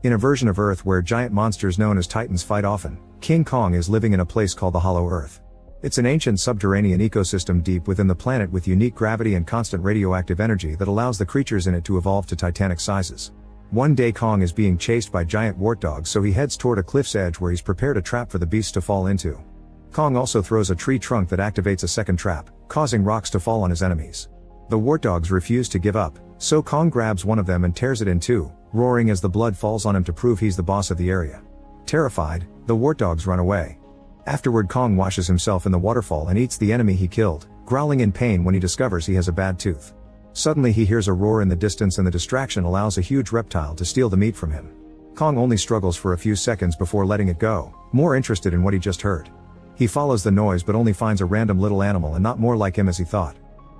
In a version of Earth where giant monsters known as Titans fight often, King Kong is living in a place called the Hollow Earth. It's an ancient subterranean ecosystem deep within the planet with unique gravity and constant radioactive energy that allows the creatures in it to evolve to titanic sizes. One day Kong is being chased by giant wart dogs, so he heads toward a cliff's edge where he's prepared a trap for the beasts to fall into. Kong also throws a tree trunk that activates a second trap, causing rocks to fall on his enemies. The wart dogs refuse to give up, so Kong grabs one of them and tears it in two, roaring as the blood falls on him to prove he's the boss of the area. Terrified, the wart dogs run away. Afterward, Kong washes himself in the waterfall and eats the enemy he killed, growling in pain when he discovers he has a bad tooth. Suddenly he hears a roar in the distance, and the distraction allows a huge reptile to steal the meat from him. Kong only struggles for a few seconds before letting it go, more interested in what he just heard. He follows the noise but only finds a random little animal and not more like him as he thought.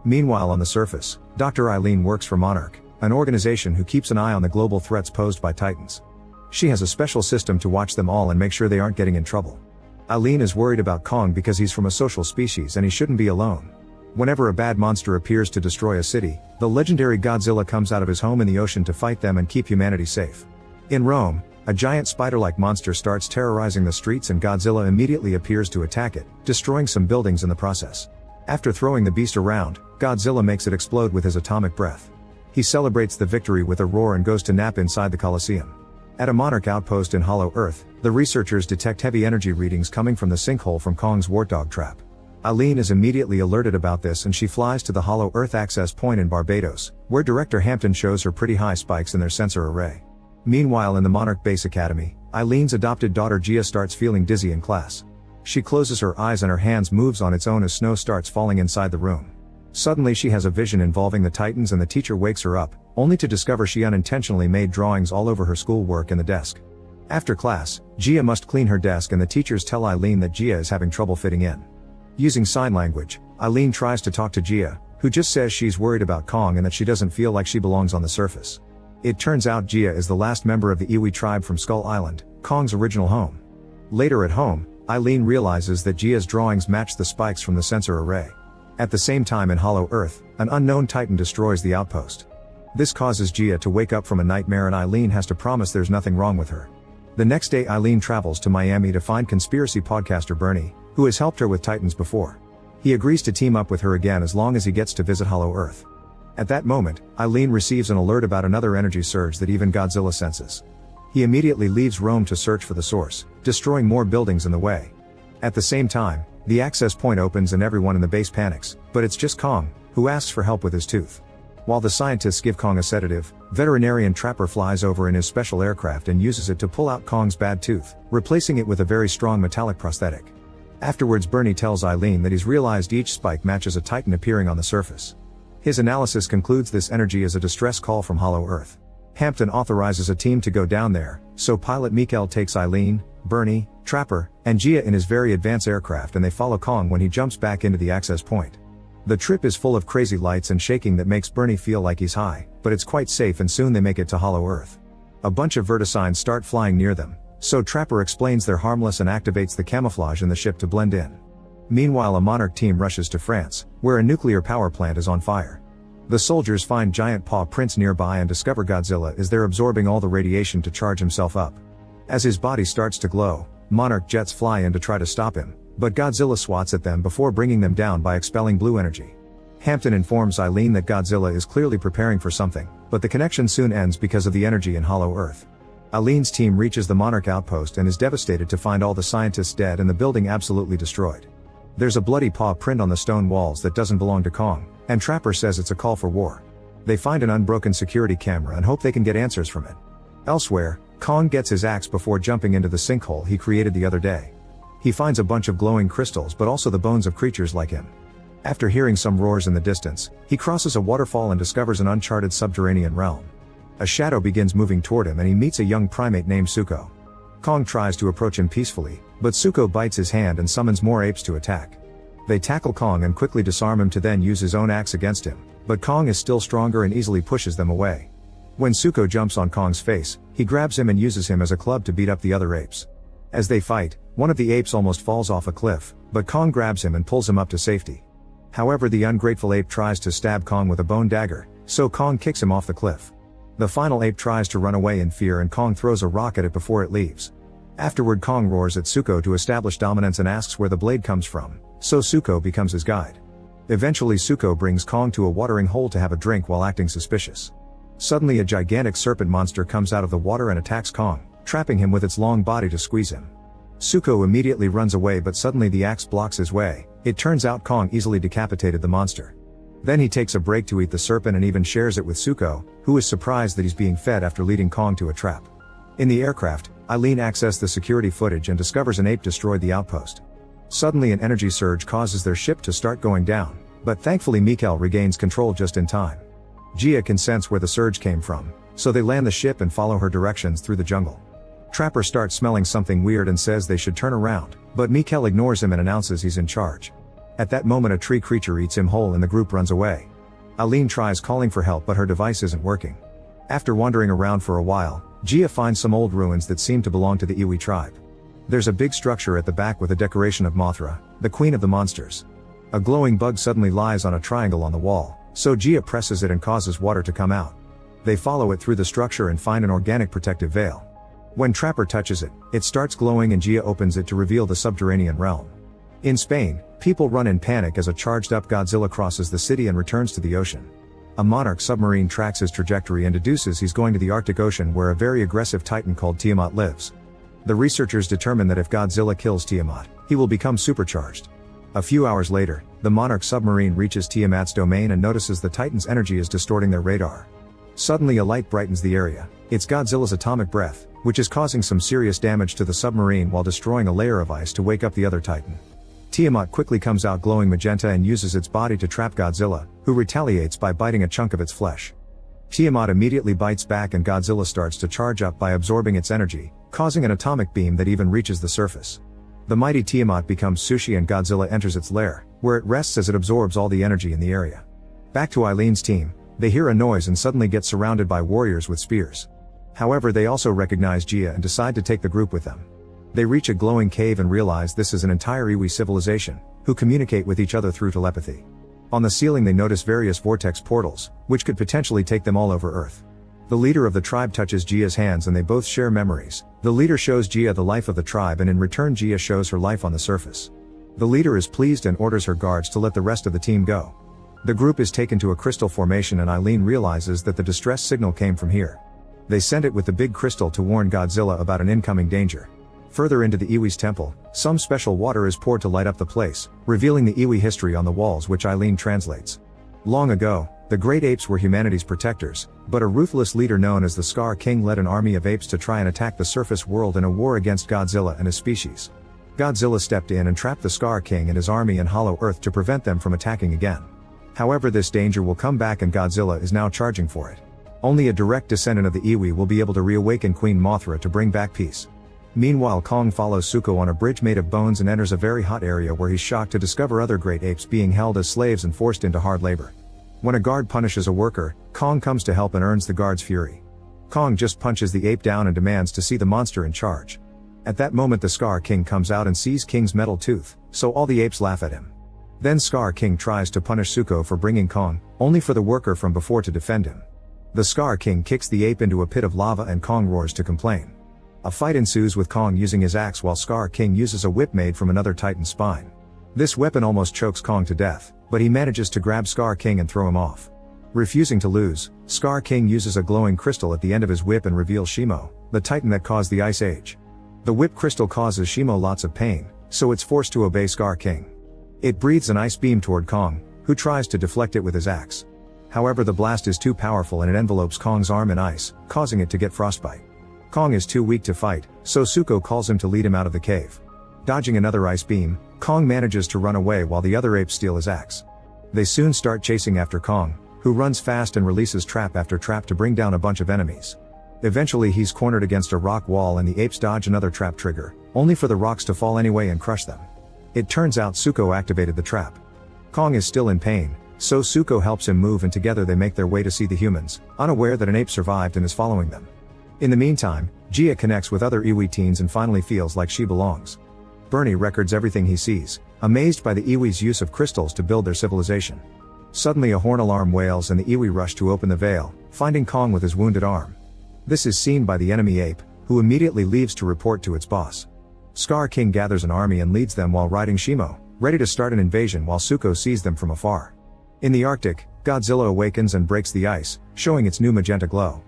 Meanwhile, on the surface, Dr. Eileen works for Monarch, an organization who keeps an eye on the global threats posed by Titans. She has a special system to watch them all and make sure they aren't getting in trouble. Eileen is worried about Kong because he's from a social species and he shouldn't be alone. Whenever a bad monster appears to destroy a city, the legendary Godzilla comes out of his home in the ocean to fight them and keep humanity safe. In Rome, a giant spider-like monster starts terrorizing the streets and Godzilla immediately appears to attack it, destroying some buildings in the process. After throwing the beast around, Godzilla makes it explode with his atomic breath. He celebrates the victory with a roar and goes to nap inside the Colosseum. At a Monarch outpost in Hollow Earth, the researchers detect heavy energy readings coming from the sinkhole from Kong's wart dog trap. Eileen is immediately alerted about this and she flies to the Hollow Earth access point in Barbados, where Director Hampton shows her pretty high spikes in their sensor array. Meanwhile, in the Monarch Base Academy, Eileen's adopted daughter Gia starts feeling dizzy in class. She closes her eyes and her hands moves on its own as snow starts falling inside the room. Suddenly she has a vision involving the Titans and the teacher wakes her up, only to discover she unintentionally made drawings all over her schoolwork and the desk. After class, Gia must clean her desk and the teachers tell Eileen that Gia is having trouble fitting in. Using sign language, Eileen tries to talk to Gia, who just says she's worried about Kong and that she doesn't feel like she belongs on the surface. It turns out Gia is the last member of the Iwi tribe from Skull Island, Kong's original home. Later at home, Eileen realizes that Gia's drawings match the spikes from the sensor array. At the same time in Hollow Earth, an unknown Titan destroys the outpost. This causes Gia to wake up from a nightmare and Eileen has to promise there's nothing wrong with her. The next day Eileen travels to Miami to find conspiracy podcaster Bernie, who has helped her with Titans before. He agrees to team up with her again as long as he gets to visit Hollow Earth. At that moment, Eileen receives an alert about another energy surge that even Godzilla senses. He immediately leaves Rome to search for the source, destroying more buildings in the way. At the same time, the access point opens and everyone in the base panics, but it's just Kong, who asks for help with his tooth. While the scientists give Kong a sedative, veterinarian Trapper flies over in his special aircraft and uses it to pull out Kong's bad tooth, replacing it with a very strong metallic prosthetic. Afterwards, Bernie tells Eileen that he's realized each spike matches a Titan appearing on the surface. His analysis concludes this energy is a distress call from Hollow Earth. Hampton authorizes a team to go down there, so pilot Mikael takes Eileen, Bernie, Trapper, and Gia in his very advanced aircraft and they follow Kong when he jumps back into the access point. The trip is full of crazy lights and shaking that makes Bernie feel like he's high, but it's quite safe and soon they make it to Hollow Earth. A bunch of vertisigns start flying near them, so Trapper explains they're harmless and activates the camouflage in the ship to blend in. Meanwhile, a Monarch team rushes to France, where a nuclear power plant is on fire. The soldiers find giant paw prints nearby and discover Godzilla is there absorbing all the radiation to charge himself up. As his body starts to glow, Monarch jets fly in to try to stop him, but Godzilla swats at them before bringing them down by expelling blue energy. Hampton informs Eileen that Godzilla is clearly preparing for something, but the connection soon ends because of the energy in Hollow Earth. Eileen's team reaches the Monarch outpost and is devastated to find all the scientists dead and the building absolutely destroyed. There's a bloody paw print on the stone walls that doesn't belong to Kong, and Trapper says it's a call for war. They find an unbroken security camera and hope they can get answers from it. Elsewhere, Kong gets his axe before jumping into the sinkhole he created the other day. He finds a bunch of glowing crystals but also the bones of creatures like him. After hearing some roars in the distance, he crosses a waterfall and discovers an uncharted subterranean realm. A shadow begins moving toward him and he meets a young primate named Suko. Kong tries to approach him peacefully, but Suko bites his hand and summons more apes to attack. They tackle Kong and quickly disarm him to then use his own axe against him, but Kong is still stronger and easily pushes them away. When Suko jumps on Kong's face, he grabs him and uses him as a club to beat up the other apes. As they fight, one of the apes almost falls off a cliff, but Kong grabs him and pulls him up to safety. However, the ungrateful ape tries to stab Kong with a bone dagger, so Kong kicks him off the cliff. The final ape tries to run away in fear and Kong throws a rock at it before it leaves. Afterward Kong roars at Suko to establish dominance and asks where the blade comes from, so Suko becomes his guide. Eventually Suko brings Kong to a watering hole to have a drink while acting suspicious. Suddenly a gigantic serpent monster comes out of the water and attacks Kong, trapping him with its long body to squeeze him. Suko immediately runs away but suddenly the axe blocks his way. It turns out Kong easily decapitated the monster. Then he takes a break to eat the serpent and even shares it with Suko, who is surprised that he's being fed after leading Kong to a trap. In the aircraft, Eileen accesses the security footage and discovers an ape destroyed the outpost. Suddenly an energy surge causes their ship to start going down, but thankfully Mikkel regains control just in time. Gia can sense where the surge came from, so they land the ship and follow her directions through the jungle. Trapper starts smelling something weird and says they should turn around, but Mikkel ignores him and announces he's in charge. At that moment a tree creature eats him whole and the group runs away. Eileen tries calling for help but her device isn't working. After wandering around for a while, Gia finds some old ruins that seem to belong to the Iwi tribe. There's a big structure at the back with a decoration of Mothra, the queen of the monsters. A glowing bug suddenly lies on a triangle on the wall, so Gia presses it and causes water to come out. They follow it through the structure and find an organic protective veil. When Trapper touches it, it starts glowing and Gia opens it to reveal the subterranean realm. In Spain, people run in panic as a charged-up Godzilla crosses the city and returns to the ocean. A Monarch submarine tracks his trajectory and deduces he's going to the Arctic Ocean where a very aggressive titan called Tiamat lives. The researchers determine that if Godzilla kills Tiamat, he will become supercharged. A few hours later, the Monarch submarine reaches Tiamat's domain and notices the titan's energy is distorting their radar. Suddenly a light brightens the area. It's Godzilla's atomic breath, which is causing some serious damage to the submarine while destroying a layer of ice to wake up the other titan. Tiamat quickly comes out glowing magenta and uses its body to trap Godzilla, who retaliates by biting a chunk of its flesh. Tiamat immediately bites back and Godzilla starts to charge up by absorbing its energy, causing an atomic beam that even reaches the surface. The mighty Tiamat becomes sushi and Godzilla enters its lair, where it rests as it absorbs all the energy in the area. Back to Eileen's team, they hear a noise and suddenly get surrounded by warriors with spears. However, they also recognize Gia and decide to take the group with them. They reach a glowing cave and realize this is an entire Iwi civilization, who communicate with each other through telepathy. On the ceiling they notice various vortex portals, which could potentially take them all over Earth. The leader of the tribe touches Gia's hands and they both share memories. The leader shows Gia the life of the tribe and in return Gia shows her life on the surface. The leader is pleased and orders her guards to let the rest of the team go. The group is taken to a crystal formation and Eileen realizes that the distress signal came from here. They send it with the big crystal to warn Godzilla about an incoming danger. Further into the Iwi's temple, some special water is poured to light up the place, revealing the Iwi history on the walls which Eileen translates. Long ago, the great apes were humanity's protectors, but a ruthless leader known as the Scar King led an army of apes to try and attack the surface world in a war against Godzilla and his species. Godzilla stepped in and trapped the Scar King and his army in Hollow Earth to prevent them from attacking again. However, this danger will come back and Godzilla is now charging for it. Only a direct descendant of the Iwi will be able to reawaken Queen Mothra to bring back peace. Meanwhile, Kong follows Suko on a bridge made of bones and enters a very hot area where he's shocked to discover other great apes being held as slaves and forced into hard labor. When a guard punishes a worker, Kong comes to help and earns the guard's fury. Kong just punches the ape down and demands to see the monster in charge. At that moment the Scar King comes out and sees King's metal tooth, so all the apes laugh at him. Then Scar King tries to punish Suko for bringing Kong, only for the worker from before to defend him. The Scar King kicks the ape into a pit of lava and Kong roars to complain. A fight ensues with Kong using his axe while Scar King uses a whip made from another titan's spine. This weapon almost chokes Kong to death, but he manages to grab Scar King and throw him off. Refusing to lose, Scar King uses a glowing crystal at the end of his whip and reveals Shimo, the titan that caused the Ice Age. The whip crystal causes Shimo lots of pain, so it's forced to obey Scar King. It breathes an ice beam toward Kong, who tries to deflect it with his axe. However, the blast is too powerful and it envelopes Kong's arm in ice, causing it to get frostbite. Kong is too weak to fight, so Suko calls him to lead him out of the cave. Dodging another ice beam, Kong manages to run away while the other apes steal his axe. They soon start chasing after Kong, who runs fast and releases trap after trap to bring down a bunch of enemies. Eventually he's cornered against a rock wall and the apes dodge another trap trigger, only for the rocks to fall anyway and crush them. It turns out Suko activated the trap. Kong is still in pain, so Suko helps him move and together they make their way to see the humans, unaware that an ape survived and is following them. In the meantime, Gia connects with other Iwi teens and finally feels like she belongs. Bernie records everything he sees, amazed by the Iwi's use of crystals to build their civilization. Suddenly a horn alarm wails and the Iwi rush to open the veil, finding Kong with his wounded arm. This is seen by the enemy ape, who immediately leaves to report to its boss. Scar King gathers an army and leads them while riding Shimo, ready to start an invasion while Zuko sees them from afar. In the Arctic, Godzilla awakens and breaks the ice, showing its new magenta glow.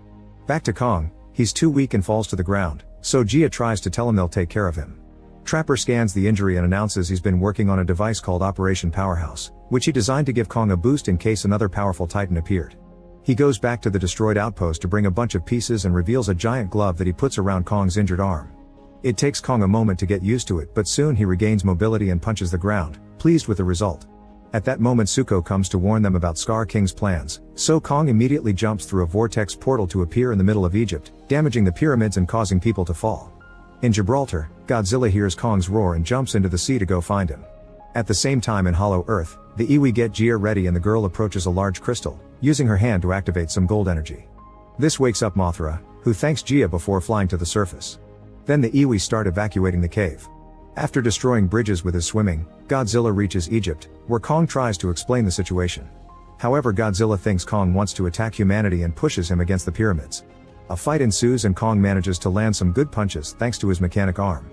Back to Kong, he's too weak and falls to the ground, so Gia tries to tell him they'll take care of him. Trapper scans the injury and announces he's been working on a device called Operation Powerhouse, which he designed to give Kong a boost in case another powerful Titan appeared. He goes back to the destroyed outpost to bring a bunch of pieces and reveals a giant glove that he puts around Kong's injured arm. It takes Kong a moment to get used to it, but soon he regains mobility and punches the ground, pleased with the result. At that moment Zuko comes to warn them about Scar King's plans, so Kong immediately jumps through a vortex portal to appear in the middle of Egypt, damaging the pyramids and causing people to fall. In Gibraltar, Godzilla hears Kong's roar and jumps into the sea to go find him. At the same time in Hollow Earth, the Iwi get Gia ready and the girl approaches a large crystal, using her hand to activate some gold energy. This wakes up Mothra, who thanks Gia before flying to the surface. Then the Iwi start evacuating the cave. After destroying bridges with his swimming, Godzilla reaches Egypt, where Kong tries to explain the situation. However, Godzilla thinks Kong wants to attack humanity and pushes him against the pyramids. A fight ensues and Kong manages to land some good punches thanks to his mechanic arm.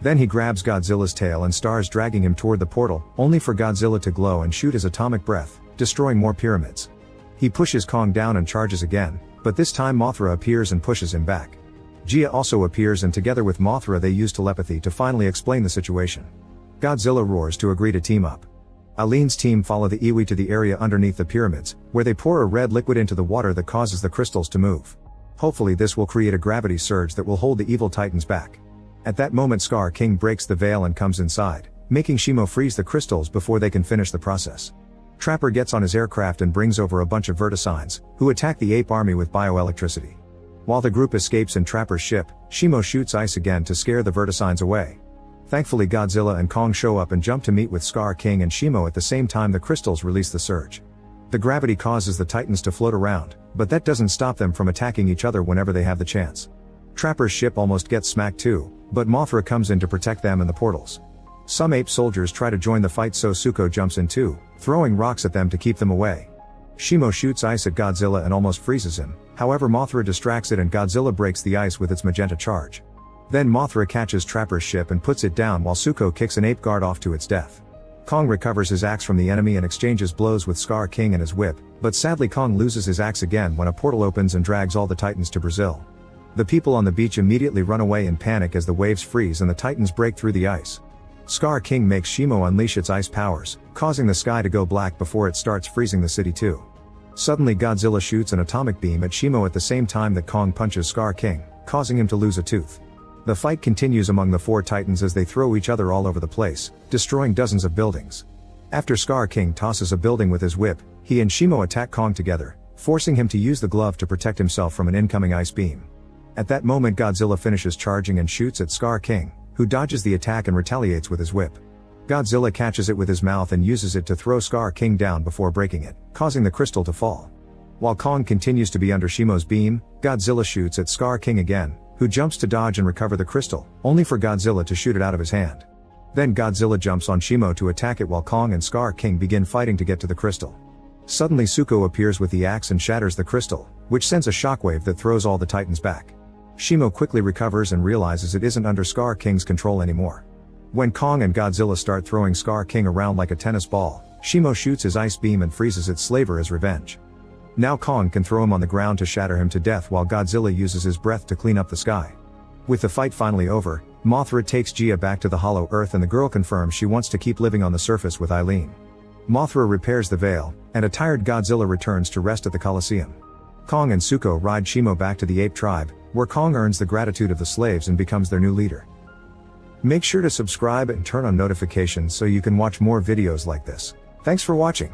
Then he grabs Godzilla's tail and starts dragging him toward the portal, only for Godzilla to glow and shoot his atomic breath, destroying more pyramids. He pushes Kong down and charges again, but this time Mothra appears and pushes him back. Gia also appears and together with Mothra they use telepathy to finally explain the situation. Godzilla roars to agree to team up. Eileen's team follow the Iwi to the area underneath the pyramids, where they pour a red liquid into the water that causes the crystals to move. Hopefully this will create a gravity surge that will hold the evil titans back. At that moment Scar King breaks the veil and comes inside, making Shimo freeze the crystals before they can finish the process. Trapper gets on his aircraft and brings over a bunch of vertisigns, who attack the ape army with bioelectricity. While the group escapes in Trapper's ship, Shimo shoots ice again to scare the vertisigns away. Thankfully Godzilla and Kong show up and jump to meet with Scar King and Shimo at the same time the crystals release the surge. The gravity causes the titans to float around, but that doesn't stop them from attacking each other whenever they have the chance. Trapper's ship almost gets smacked too, but Mothra comes in to protect them and the portals. Some ape soldiers try to join the fight so Zuko jumps in too, throwing rocks at them to keep them away. Shimo shoots ice at Godzilla and almost freezes him, however Mothra distracts it and Godzilla breaks the ice with its magenta charge. Then Mothra catches Trapper's ship and puts it down while Zuko kicks an ape guard off to its death. Kong recovers his axe from the enemy and exchanges blows with Scar King and his whip, but sadly Kong loses his axe again when a portal opens and drags all the titans to Brazil. The people on the beach immediately run away in panic as the waves freeze and the titans break through the ice. Scar King makes Shimo unleash its ice powers, causing the sky to go black before it starts freezing the city too. Suddenly Godzilla shoots an atomic beam at Shimo at the same time that Kong punches Scar King, causing him to lose a tooth. The fight continues among the four titans as they throw each other all over the place, destroying dozens of buildings. After Scar King tosses a building with his whip, he and Shimo attack Kong together, forcing him to use the glove to protect himself from an incoming ice beam. At that moment Godzilla finishes charging and shoots at Scar King, who dodges the attack and retaliates with his whip. Godzilla catches it with his mouth and uses it to throw Scar King down before breaking it, causing the crystal to fall. While Kong continues to be under Shimo's beam, Godzilla shoots at Scar King again, who jumps to dodge and recover the crystal, only for Godzilla to shoot it out of his hand. Then Godzilla jumps on Shimo to attack it while Kong and Scar King begin fighting to get to the crystal. Suddenly Zuko appears with the axe and shatters the crystal, which sends a shockwave that throws all the titans back. Shimo quickly recovers and realizes it isn't under Scar King's control anymore. When Kong and Godzilla start throwing Scar King around like a tennis ball, Shimo shoots his ice beam and freezes its slaver as revenge. Now Kong can throw him on the ground to shatter him to death while Godzilla uses his breath to clean up the sky. With the fight finally over, Mothra takes Gia back to the Hollow Earth and the girl confirms she wants to keep living on the surface with Eileen. Mothra repairs the veil, and a tired Godzilla returns to rest at the Colosseum. Kong and Zuko ride Shimo back to the ape tribe, where Kong earns the gratitude of the slaves and becomes their new leader. Make sure to subscribe and turn on notifications so you can watch more videos like this. Thanks for watching.